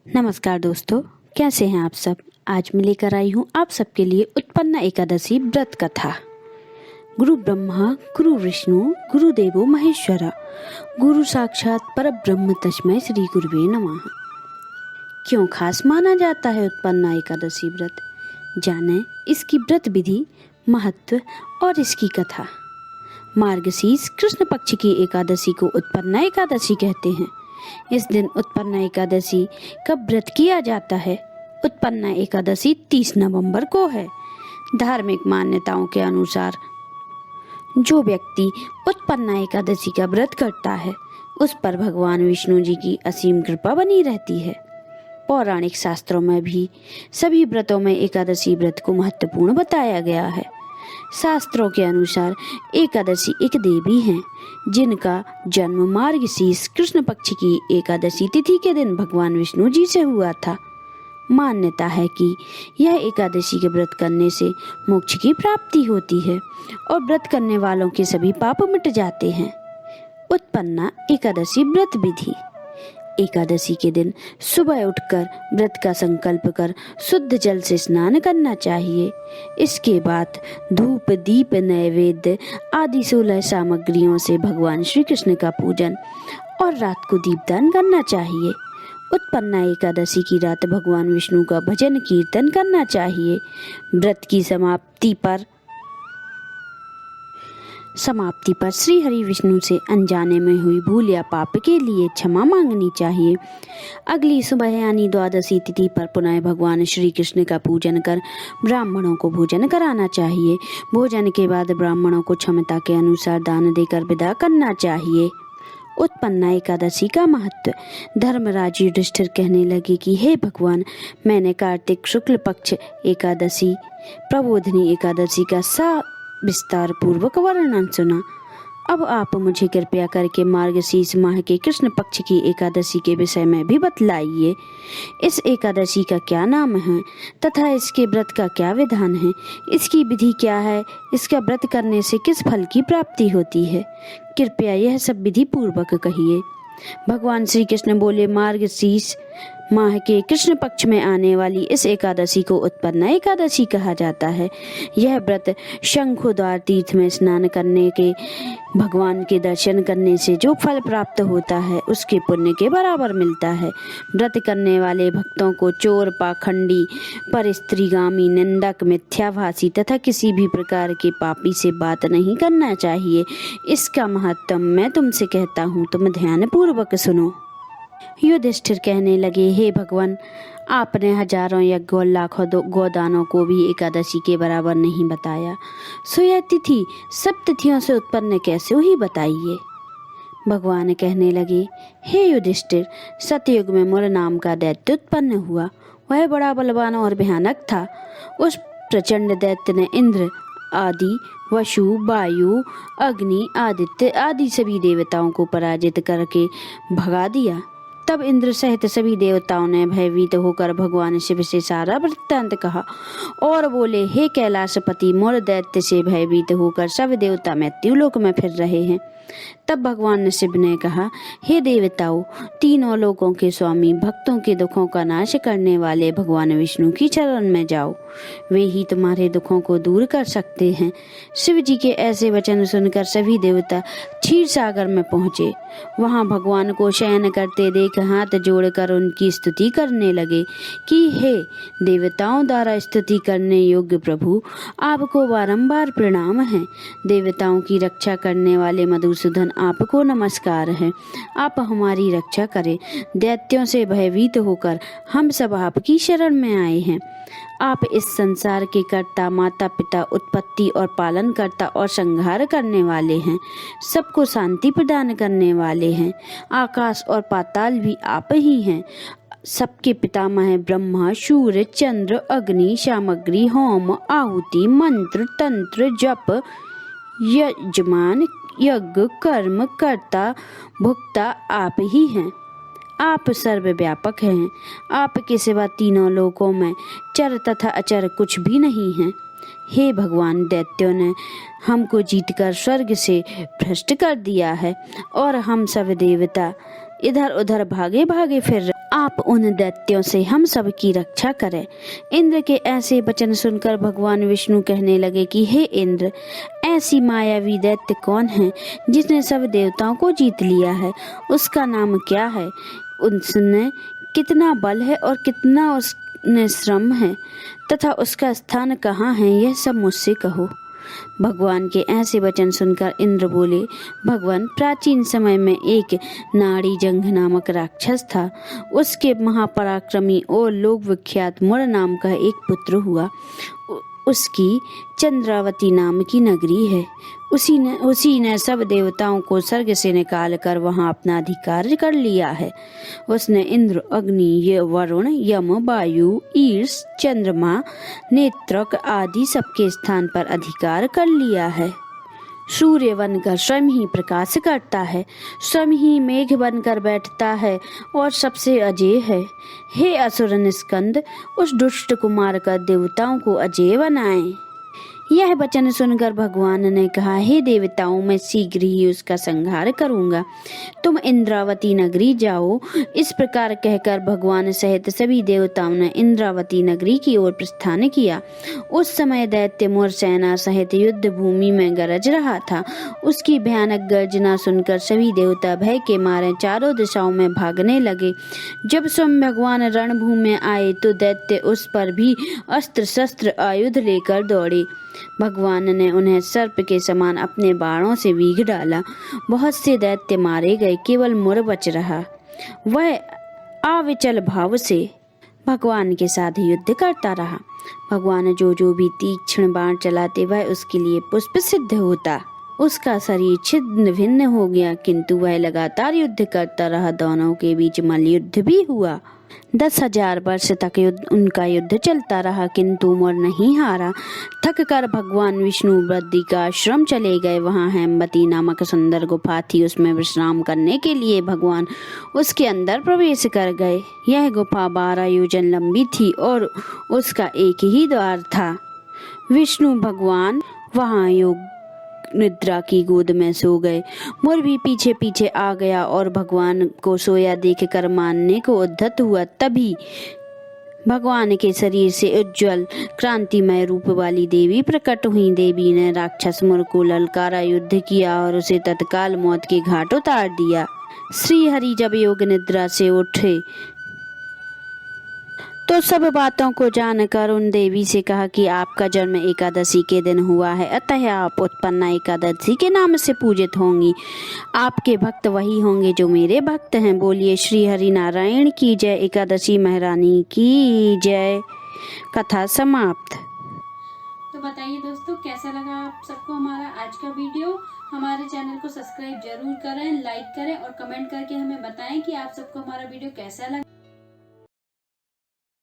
नमस्कार दोस्तों, कैसे हैं आप सब। आज मैं लेकर आई हूँ आप सबके लिए उत्पन्ना एकादशी व्रत कथा। गुरु ब्रह्मा गुरु विष्णु गुरुदेवो महेश्वरा गुरु साक्षात परब्रह्म तस्मै श्री गुरुवे नमः। क्यों खास माना जाता है उत्पन्ना एकादशी व्रत, जाने इसकी व्रत विधि, महत्व और इसकी कथा। मार्गशीर्ष कृष्ण पक्ष की एकादशी को उत्पन्ना एकादशी कहते हैं। इस दिन उत्पन्ना एकादशी का व्रत किया जाता है। उत्पन्ना एकादशी 30 नवंबर को है। धार्मिक मान्यताओं के अनुसार जो व्यक्ति उत्पन्ना एकादशी का व्रत करता है उस पर भगवान विष्णु जी की असीम कृपा बनी रहती है। पौराणिक शास्त्रों में भी सभी व्रतों में एकादशी व्रत को महत्वपूर्ण बताया गया है। शास्त्रों के अनुसार एकादशी एक देवी हैं जिनका जन्म मार्गशीर्ष कृष्ण पक्ष की एकादशी तिथि के दिन भगवान विष्णु जी से हुआ था। मान्यता है कि यह एकादशी के व्रत करने से मोक्ष की प्राप्ति होती है और व्रत करने वालों के सभी पाप मिट जाते हैं। उत्पन्ना एकादशी व्रत विधि। एकादशी के दिन सुबह उठकर व्रत का संकल्प कर शुद्ध जल से स्नान करना चाहिए। इसके बाद धूप दीप नैवेद्य आदि 16 सामग्रियों से भगवान श्री कृष्ण का पूजन और रात को दीपदान करना चाहिए। उत्पन्ना एकादशी की रात भगवान विष्णु का भजन कीर्तन करना चाहिए। व्रत की समाप्ति पर श्री हरि विष्णु से अनजाने में हुई भूल या पाप के लिए क्षमा मांगनी चाहिए। अगली सुबह यानी द्वादशी तिथि पर पुनः भगवान श्री कृष्ण का पूजन कर ब्राह्मणों को भोजन कराना चाहिए। भोजन के बाद ब्राह्मणों को क्षमता के अनुसार दान देकर विदा करना चाहिए। उत्पन्ना एकादशी का महत्व। धर्मराज युधिष्ठिर कहने लगे कि हे भगवान, मैंने कार्तिक शुक्ल पक्ष एकादशी प्रबोधिनी एकादशी का विस्तार पूर्वक वर्णन सुना। अब आप मुझे कृपया करके मार्गशीर्ष माह के कृष्ण पक्ष की एकादशी के विषय में भी बतलाइए। इस एकादशी का क्या नाम है तथा इसके व्रत का क्या विधान है, इसकी विधि क्या है, इसका व्रत करने से किस फल की प्राप्ति होती है, कृपया यह सब विधि पूर्वक कहिए। भगवान श्री कृष्ण बोले, मार्गशीर्ष माह के कृष्ण पक्ष में आने वाली इस एकादशी को उत्पन्ना एकादशी कहा जाता है। यह व्रत शंखोद्वार तीर्थ में स्नान करने के भगवान के दर्शन करने से जो फल प्राप्त होता है उसके पुण्य के बराबर मिलता है। व्रत करने वाले भक्तों को चोर, पाखंडी, परस्त्रीगामी, निंदक, मिथ्याभाषी तथा किसी भी प्रकार के पापी से बात नहीं करना चाहिए। इसका महत्व मैं तुमसे कहता हूँ, तुम ध्यान पूर्वक सुनो। युधिष्ठिर कहने लगे, हे भगवान, आपने हजारों यज्ञ और लाखों गोदानों को भी एकादशी के बराबर नहीं बताया, सो यह तिथि सब तिथियों से उत्पन्न कैसे हुई बताइए। भगवान कहने लगे, हे युधिष्ठिर, सतयुग में मुर नाम का दैत्य उत्पन्न हुआ। वह बड़ा बलवान और भयानक था। उस प्रचंड दैत्य ने इंद्र आदि, वसु, वायु, अग्नि, आदित्य आदि सभी देवताओं को पराजित करके भगा दिया। तब इंद्र सहित सभी देवताओं ने भयभीत होकर भगवान शिव से सारा वृत्तांत कहा और बोले, हे कैलाशपति, मुर दैत्य से भयभीत होकर सब देवता मृत्युलोक में फिर रहे हैं। तब भगवान शिव ने कहा, हे देवताओं, तीनों लोकों के स्वामी, भक्तों के दुखों का नाश करने वाले भगवान विष्णु की चरण में जाओ, वे ही तुम्हारे दुखों को दूर कर सकते हैं। शिव जी के ऐसे वचन सुनकर सभी देवता क्षीर सागर में पहुँचे। वहाँ भगवान को शयन करते देख हाथ जोड़कर उनकी स्तुति करने लगे कि हे देवताओं द्वारा स्तुति करने योग्य प्रभु, आपको बारंबार प्रणाम है। देवताओं की रक्षा करने वाले मधुसूदन, आपको नमस्कार है। आप हमारी रक्षा करें। दैत्यों से भयभीत होकर हम सब आपकी शरण में आए हैं। आप इस संसार के कर्ता, माता पिता, उत्पत्ति और पालन करता और संहार करने वाले हैं। सबको शांति प्रदान करने वाले हैं। आकाश और पाताल भी आप ही हैं। सबके पितामह ब्रह्मा, सूर्य, चंद्र, अग्नि, सामग्री, होम, आहुति, मंत्र, तंत्र, जप, यजमान, यज्ञ, कर्म, कर्ता, भुक्ता आप ही हैं। आप सर्वव्यापक हैं। आपके सिवा तीनों लोकों में चर तथा अचर कुछ भी नहीं है। हे भगवान, दैत्यों ने हमको जीतकर स्वर्ग से भ्रष्ट कर दिया है और हम सब देवता इधर उधर भागे भागे फिर आप उन दैत्यों से हम सब की रक्षा करें। इंद्र के ऐसे वचन सुनकर भगवान विष्णु कहने लगे कि हे इंद्र, ऐसी मायावी दैत्य कौन है जिसने सब देवताओं को जीत लिया है? उसका नाम क्या है? उसने कितना बल है और कितना उसने श्रम है तथा उसका स्थान कहाँ है, यह सब मुझसे कहो। भगवान के ऐसे वचन सुनकर इंद्र बोले, भगवान, प्राचीन समय में एक नाड़ी जंघ नामक राक्षस था। उसके महापराक्रमी और लोक विख्यात मुर नाम का एक पुत्र हुआ। उसकी चंद्रावती नाम की नगरी है। उसी ने सब देवताओं को स्वर्ग से निकाल कर वहां अपना अधिकार कर लिया है। उसने इंद्र, अग्नि, वरुण, यम, वायु, ईर्ष, चंद्रमा, नेत्रक आदि सबके स्थान पर अधिकार कर लिया है। सूर्य बनकर स्वयं ही प्रकाश करता है, स्वयं ही मेघ बनकर बैठता है और सबसे अजेय है। हे असुर निस्कंद, उस दुष्ट कुमार का देवताओं को अजेय बनाएं। यह वचन सुनकर भगवान ने कहा, हे देवताओं, मैं शीघ्र ही उसका संहार करूंगा। तुम इंद्रावती नगरी जाओ। इस प्रकार कहकर भगवान सहित सभी देवताओं ने इंद्रावती नगरी की ओर प्रस्थान किया। उस समय दैत्य मुर सेना सहित युद्ध भूमि में गरज रहा था। उसकी भयानक गर्जना सुनकर सभी देवता भय के मारे चारों दिशाओं में भागने लगे। जब स्वयं भगवान रणभूमि में आए तो दैत्य उस पर भी अस्त्र शस्त्र आयुध लेकर दौड़े। भगवान ने उन्हें सर्प के समान अपने बाणों से बीग डाला। बहुत से दैत्य मारे गए, केवल मुर बच रहा। वह अविचल भाव से भगवान के साथ युद्ध करता रहा। भगवान जो भी तीक्ष्ण बाण चलाते वह उसके लिए पुष्प सिद्ध होता। उसका शरीर छिन्न भिन्न हो गया, किंतु वह लगातार युद्ध करता रहा। दोनों के बीच मल्लयुद्ध भी हुआ। 10,000 वर्ष तक उनका युद्ध चलता रहा, किंतु मुर नहीं हारा। थक कर भगवान विष्णु बद्रिकाश्रम चले गए। वहां हेमवती नामक सुंदर गुफा थी। उसमें विश्राम करने के लिए भगवान उसके अंदर प्रवेश कर गए। यह गुफा 12 योजन लंबी थी और उसका एक ही द्वार था। विष्णु भगवान वहां योग निद्रा की गोद में सो गए। मुर भी पीछे पीछे आ गया और भगवान को सोया देखकर मारने को उद्यत हुआ। तभी भगवान के शरीर से उज्जवल क्रांतिमय रूप वाली देवी प्रकट हुई। देवी ने राक्षस मुर को ललकारा, युद्ध किया और उसे तत्काल मौत के घाट उतार दिया। श्री हरि जब योग निद्रा से उठे तो सब बातों को जानकर उन देवी से कहा कि आपका जन्म एकादशी के दिन हुआ है, अतः आप उत्पन्ना एकादशी के नाम से पूजित होंगी। आपके भक्त वही होंगे जो मेरे भक्त हैं। बोलिए श्री हरि नारायण की जय। एकादशी महारानी की जय। कथा समाप्त। तो बताइए दोस्तों, कैसा लगा आप सबको हमारा आज का वीडियो। हमारे चैनल को सब्सक्राइब जरूर करें, लाइक करें और कमेंट करके हमें बताएं कि आप सबको हमारा वीडियो कैसा लगा।